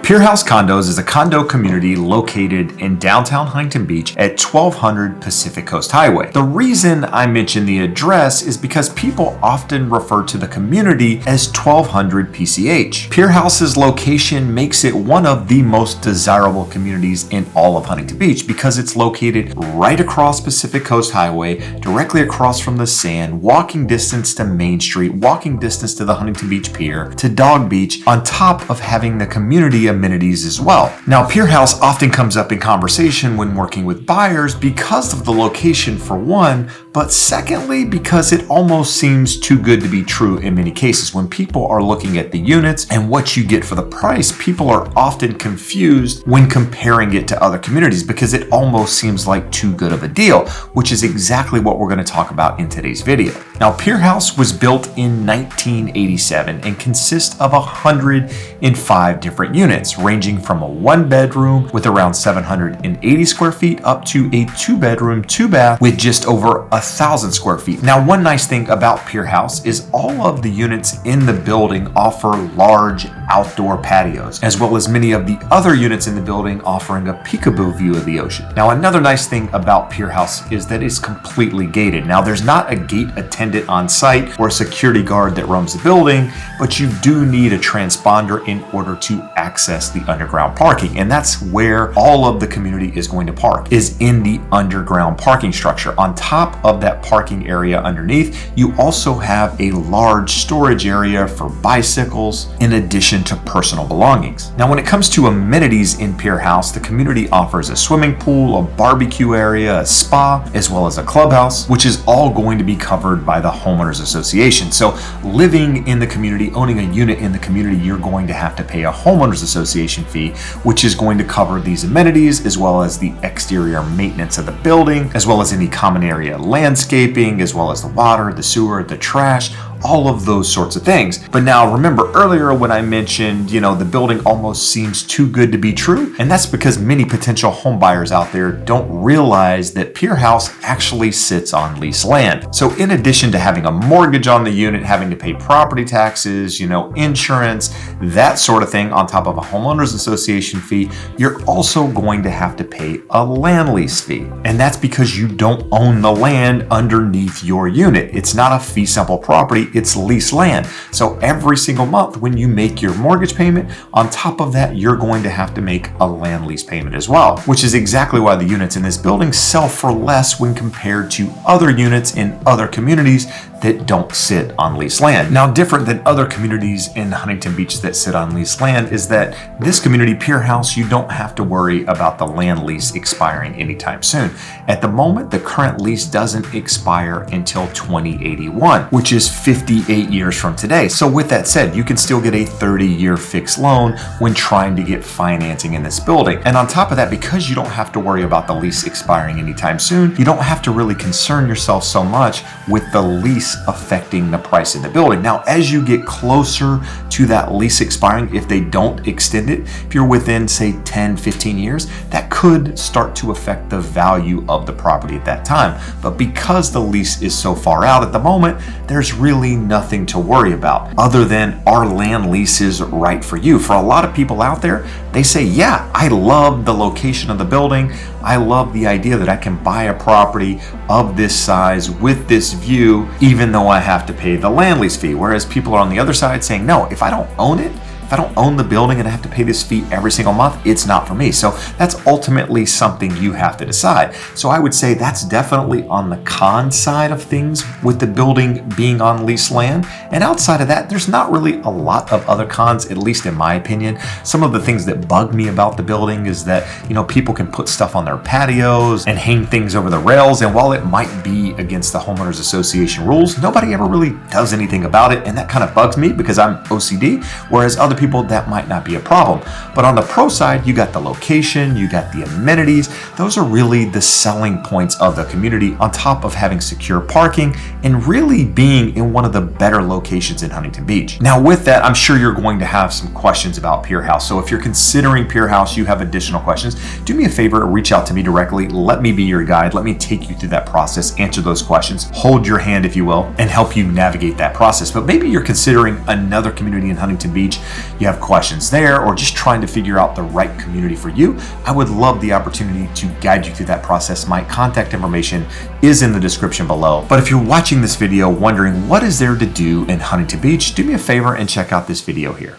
Pierhouse Condos is a condo community located in downtown Huntington Beach at 1200 Pacific Coast Highway. The reason I mention the address is because people often refer to the community as 1200 PCH. Pierhouse's location makes it one of the most desirable communities in all of Huntington Beach because it's located right across Pacific Coast Highway, directly across from the sand, walking distance to Main Street, walking distance to the Huntington Beach Pier, to Dog Beach, on top of having the community amenities as well. Now, Pierhouse often comes up in conversation when working with buyers because of the location for one, but secondly, because it almost seems too good to be true in many cases. When people are looking at the units and what you get for the price, people are often confused when comparing it to other communities because it almost seems like too good of a deal, which is exactly what we're going to talk about in today's video. Now, Pierhouse was built in 1987 and consists of 105 different units, ranging from a one-bedroom with around 780 square feet up to a two-bedroom, two-bath with just over 1,000 square feet. Now, one nice thing about Pierhouse is all of the units in the building offer large outdoor patios, as well as many of the other units in the building offering a peekaboo view of the ocean. Now, another nice thing about Pierhouse is that it's completely gated. Now, there's not a gate attendant on site or a security guard that roams the building, but you do need a transponder in order to access the underground parking. And that's where all of the community is going to park, is in the underground parking structure. On top of that parking area underneath, you also have a large storage area for bicycles in addition to personal belongings. Now, when it comes to amenities in Pierhouse, the community offers a swimming pool, a barbecue area, a spa, as well as a clubhouse, which is all going to be covered by the homeowners association. So living in the community, owning a unit in the community, you're going to have to pay a homeowners association fee, which is going to cover these amenities as well as the exterior maintenance of the building, as well as any common area landscaping, as well as the water, the sewer, the trash, all of those sorts of things. But now remember earlier when I mentioned, the building almost seems too good to be true, and that's because many potential home buyers out there don't realize that Pierhouse actually sits on leased land. So in addition to having a mortgage on the unit, having to pay property taxes, insurance, that sort of thing on top of a homeowners association fee, you're also going to have to pay a land lease fee. And that's because you don't own the land underneath your unit. It's not a fee simple property, it's leased land. So every single month when you make your mortgage payment, on top of that, you're going to have to make a land lease payment as well, which is exactly why the units in this building sell for less when compared to other units in other communities that don't sit on leased land. Now, different than other communities in Huntington Beach that sit on leased land is that this community, Pierhouse, you don't have to worry about the land lease expiring anytime soon. At the moment, the current lease doesn't expire until 2081, which is 58 years from today. So with that said, you can still get a 30-year fixed loan when trying to get financing in this building. And on top of that, because you don't have to worry about the lease expiring anytime soon, you don't have to really concern yourself so much with the lease affecting the price of the building. Now, as you get closer to that lease expiring, if they don't extend it, if you're within, say, 10, 15 years, that could start to affect the value of the property at that time. But because the lease is so far out at the moment, there's really nothing to worry about other than, are land leases right for you? For a lot of people out there, they say, yeah, I love the location of the building. I love the idea that I can buy a property of this size with this view, even though I have to pay the land lease fee. Whereas people are on the other side saying, no, if I don't own it, if I don't own the building and I have to pay this fee every single month, it's not for me. So that's ultimately something you have to decide. So I would say that's definitely on the con side of things with the building being on leased land. And outside of that, there's not really a lot of other cons, at least in my opinion. Some of the things that bug me about the building is that, people can put stuff on their patios and hang things over the rails. And while it might be against the homeowners association rules, nobody ever really does anything about it. And that kind of bugs me because I'm OCD, whereas other people, that might not be a problem. But on the pro side, you got the location, you got the amenities. Those are really the selling points of the community, on top of having secure parking and really being in one of the better locations in Huntington Beach. Now, with that, I'm sure you're going to have some questions about Pierhouse. So if you're considering Pierhouse, you have additional questions, do me a favor, reach out to me directly. Let me be your guide. Let me take you through that process, answer those questions, hold your hand, if you will, and help you navigate that process. But maybe you're considering another community in Huntington Beach. you have questions there, or just trying to figure out the right community for you, I would love the opportunity to guide you through that process. My contact information is in the description below. But if you're watching this video wondering what is there to do in Huntington Beach, do me a favor and check out this video here.